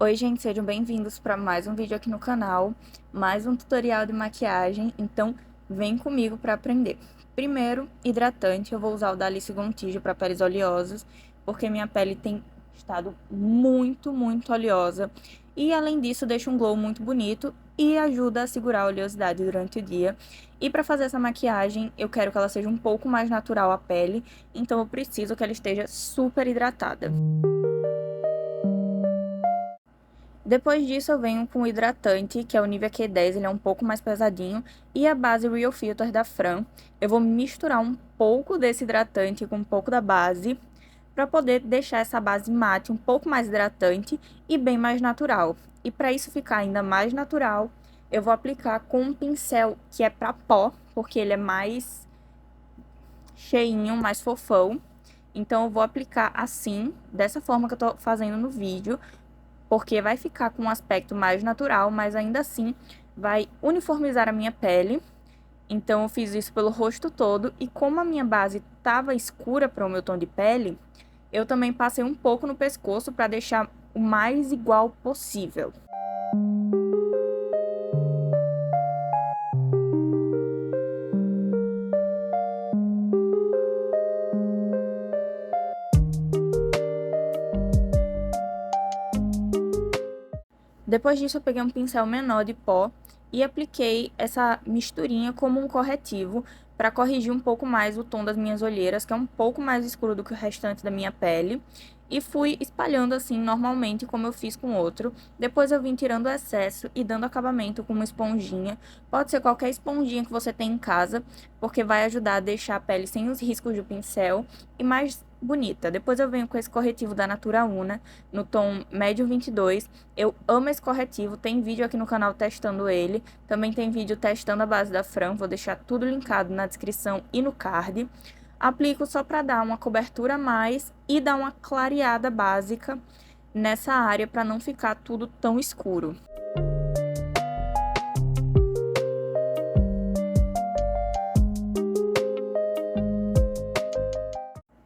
Oi, gente, sejam bem-vindos para mais um vídeo aqui no canal, mais um tutorial de maquiagem, então vem comigo para aprender. Primeiro, hidratante, eu vou usar o da Alice Gontijo para peles oleosas, porque minha pele tem estado muito oleosa, e além disso deixa um glow muito bonito e ajuda a segurar a oleosidade durante o dia. E para fazer essa maquiagem, eu quero que ela seja um pouco mais natural à pele, então eu preciso que ela esteja super hidratada. Depois disso, eu venho com o hidratante, que é o Nivea Q10, ele é um pouco mais pesadinho, e a base Real Filter da Fran. Eu vou misturar um pouco desse hidratante com um pouco da base, para poder deixar essa base mate um pouco mais hidratante e bem mais natural. E para isso ficar ainda mais natural, eu vou aplicar com um pincel que é para pó, porque ele é mais cheinho, mais fofão. Então, eu vou aplicar assim, dessa forma que eu tô fazendo no vídeo, porque vai ficar com um aspecto mais natural, mas ainda assim vai uniformizar a minha pele. Então eu fiz isso pelo rosto todo e como a minha base estava escura para o meu tom de pele, eu também passei um pouco no pescoço para deixar o mais igual possível. Depois disso, eu peguei um pincel menor de pó e apliquei essa misturinha como um corretivo para corrigir um pouco mais o tom das minhas olheiras, que é um pouco mais escuro do que o restante da minha pele. E fui espalhando assim normalmente, como eu fiz com o outro. Depois eu vim tirando o excesso e dando acabamento com uma esponjinha. Pode ser qualquer esponjinha que você tem em casa, porque vai ajudar a deixar a pele sem os riscos do pincel e mais bonita. Depois eu venho com esse corretivo da Natura Una, no tom médio 22. Eu amo esse corretivo, tem vídeo aqui no canal testando ele. Também tem vídeo testando a base da Fran, vou deixar tudo linkado na descrição e no card. Aplico só para dar uma cobertura a mais e dar uma clareada básica nessa área para não ficar tudo tão escuro.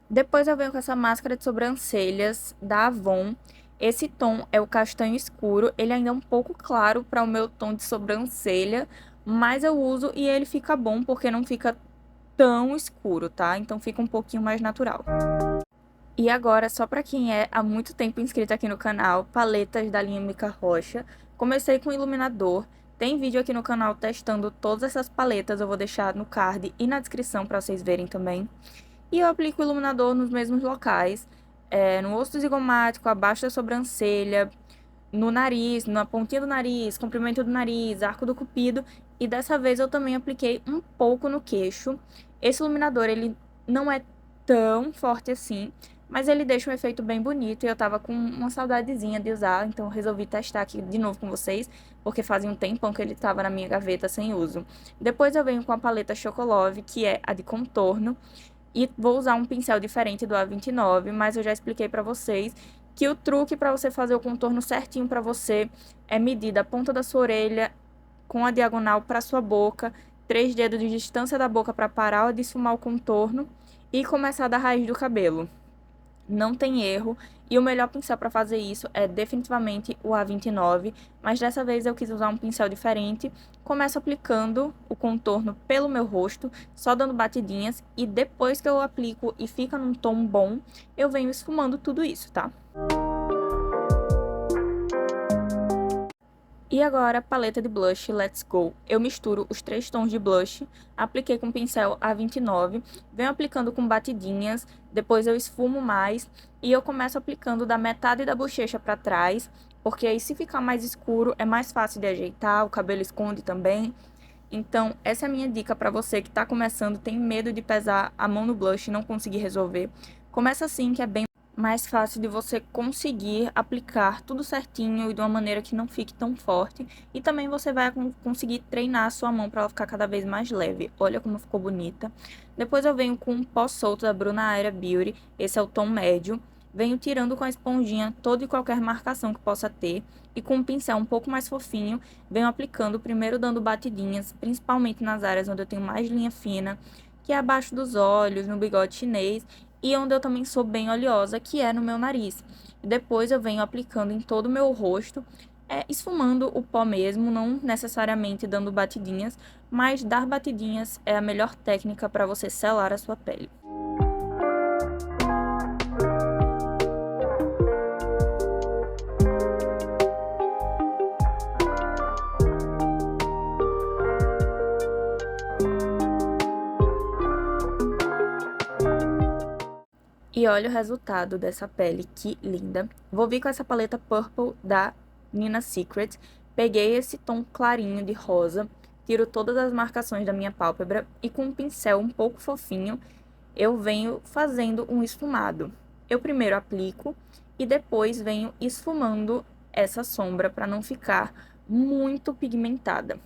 Depois eu venho com essa máscara de sobrancelhas da Avon. Esse tom é o castanho escuro, ele ainda é um pouco claro para o meu tom de sobrancelha, mas eu uso e ele fica bom porque não fica tão escuro, tá? Então fica um pouquinho mais natural. E agora, só para quem é há muito tempo inscrito aqui no canal, paletas da linha Mica Rocha. Comecei com iluminador. Tem vídeo aqui no canal testando todas essas paletas, eu vou deixar no card e na descrição para vocês verem também. E eu aplico o iluminador nos mesmos locais, no osso zigomático, abaixo da sobrancelha, no nariz, na pontinha do nariz, comprimento do nariz, arco do cupido. E dessa vez eu também apliquei um pouco no queixo. Esse iluminador, ele não é tão forte assim, mas ele deixa um efeito bem bonito e eu tava com uma saudadezinha de usar, então resolvi testar aqui de novo com vocês, porque fazia um tempão que ele tava na minha gaveta sem uso. Depois eu venho com a paleta Chocolove, que é a de contorno, e vou usar um pincel diferente do A29, mas eu já expliquei pra vocês que o truque para você fazer o contorno certinho pra você é medir da ponta da sua orelha com a diagonal para sua boca, 3 dedos de distância da boca para parar de esfumar o contorno e começar da raiz do cabelo. Não tem erro, e o melhor pincel para fazer isso é definitivamente o A29, mas dessa vez eu quis usar um pincel diferente. Começo aplicando o contorno pelo meu rosto, só dando batidinhas, e depois que eu aplico e fica num tom bom, eu venho esfumando tudo isso, tá? E agora, paleta de blush Let's Go. Eu misturo os 3 tons de blush, apliquei com o pincel A29, venho aplicando com batidinhas, depois eu esfumo mais e eu começo aplicando da metade da bochecha para trás, porque aí se ficar mais escuro é mais fácil de ajeitar, o cabelo esconde também. Então, essa é a minha dica para você que tá começando, tem medo de pesar a mão no blush e não conseguir resolver. Começa assim, que é bem mais fácil de você conseguir aplicar tudo certinho e de uma maneira que não fique tão forte. E também você vai conseguir treinar a sua mão para ela ficar cada vez mais leve. Olha como ficou bonita. Depois eu venho com um pó solto da Bruna Aera Beauty, esse é o tom médio. Venho tirando com a esponjinha toda e qualquer marcação que possa ter. E com um pincel um pouco mais fofinho, venho aplicando, primeiro dando batidinhas, principalmente nas áreas onde eu tenho mais linha fina, que é abaixo dos olhos, no bigode chinês, e onde eu também sou bem oleosa, que é no meu nariz. Depois eu venho aplicando em todo o meu rosto, esfumando o pó mesmo, não necessariamente dando batidinhas, mas dar batidinhas é a melhor técnica para você selar a sua pele. E olha o resultado dessa pele, que linda. Vou vir com essa paleta Purple da Nina Secret. Peguei esse tom clarinho de rosa, tiro todas as marcações da minha pálpebra e com um pincel um pouco fofinho, eu venho fazendo um esfumado. Eu primeiro aplico e depois venho esfumando essa sombra para não ficar muito pigmentada.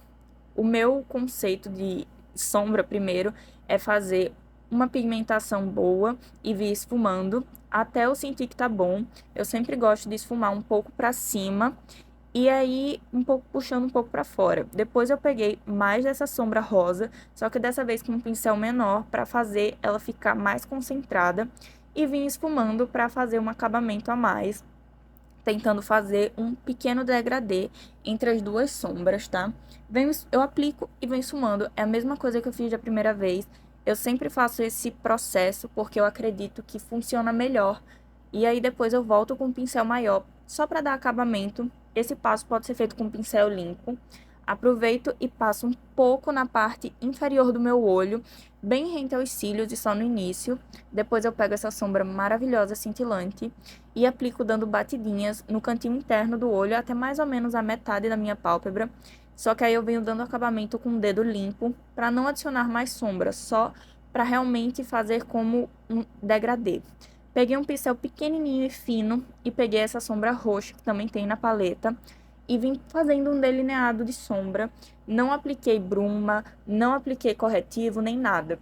O meu conceito de sombra primeiro é fazer uma pigmentação boa e vir esfumando até eu sentir que tá bom. Eu sempre gosto de esfumar um pouco pra cima e aí puxando um pouco pra fora. Depois eu peguei mais dessa sombra rosa, só que dessa vez com um pincel menor pra fazer ela ficar mais concentrada e vim esfumando pra fazer um acabamento a mais, tentando fazer um pequeno degradê entre as duas sombras, tá? Eu aplico e venho esfumando. É a mesma coisa que eu fiz da primeira vez. Eu sempre faço esse processo porque eu acredito que funciona melhor. E aí depois eu volto com um pincel maior, só para dar acabamento. Esse passo pode ser feito com um pincel limpo. Aproveito e passo um pouco na parte inferior do meu olho, bem rente aos cílios e só no início. Depois eu pego essa sombra maravilhosa, cintilante, e aplico dando batidinhas no cantinho interno do olho, até mais ou menos a metade da minha pálpebra. Só que aí eu venho dando acabamento com o dedo limpo, para não adicionar mais sombra, só para realmente fazer como um degradê. Peguei um pincel pequenininho e fino e peguei essa sombra roxa, que também tem na paleta, e vim fazendo um delineado de sombra. Não apliquei bruma, não apliquei corretivo, nem nada.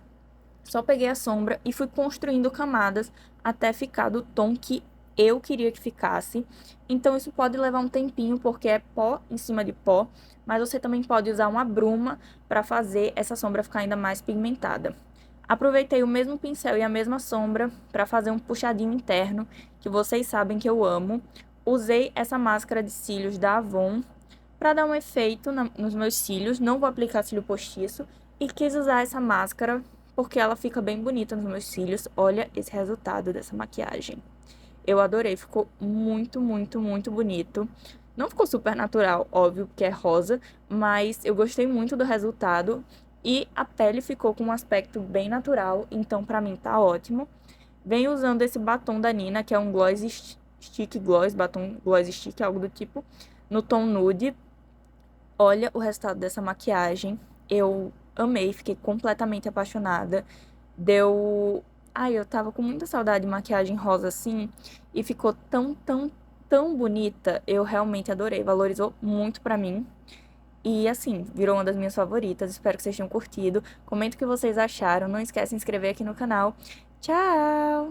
Só peguei a sombra e fui construindo camadas até ficar do tom que eu queria que ficasse. Então isso pode levar um tempinho porque é pó em cima de pó, mas você também pode usar uma bruma para fazer essa sombra ficar ainda mais pigmentada. Aproveitei o mesmo pincel e a mesma sombra para fazer um puxadinho interno, que vocês sabem que eu amo. Usei essa máscara de cílios da Avon para dar um efeito nos meus cílios. Não vou aplicar cílio postiço e quis usar essa máscara porque ela fica bem bonita nos meus cílios. Olha esse resultado dessa maquiagem. Eu adorei, ficou muito, muito, muito bonito. Não ficou super natural, óbvio, porque é rosa, mas eu gostei muito do resultado. E a pele ficou com um aspecto bem natural, então pra mim tá ótimo. Venho usando esse batom da Nina, que é um gloss stick gloss, batom gloss stick, algo do tipo, no tom nude. Olha o resultado dessa maquiagem. Eu amei, fiquei completamente apaixonada. Deu... Ai, eu tava com muita saudade de maquiagem rosa assim, e ficou tão, tão, tão bonita. Eu realmente adorei, valorizou muito pra mim. E assim, virou uma das minhas favoritas. Espero que vocês tenham curtido. Comenta o que vocês acharam. Não esquece de se inscrever aqui no canal. Tchau!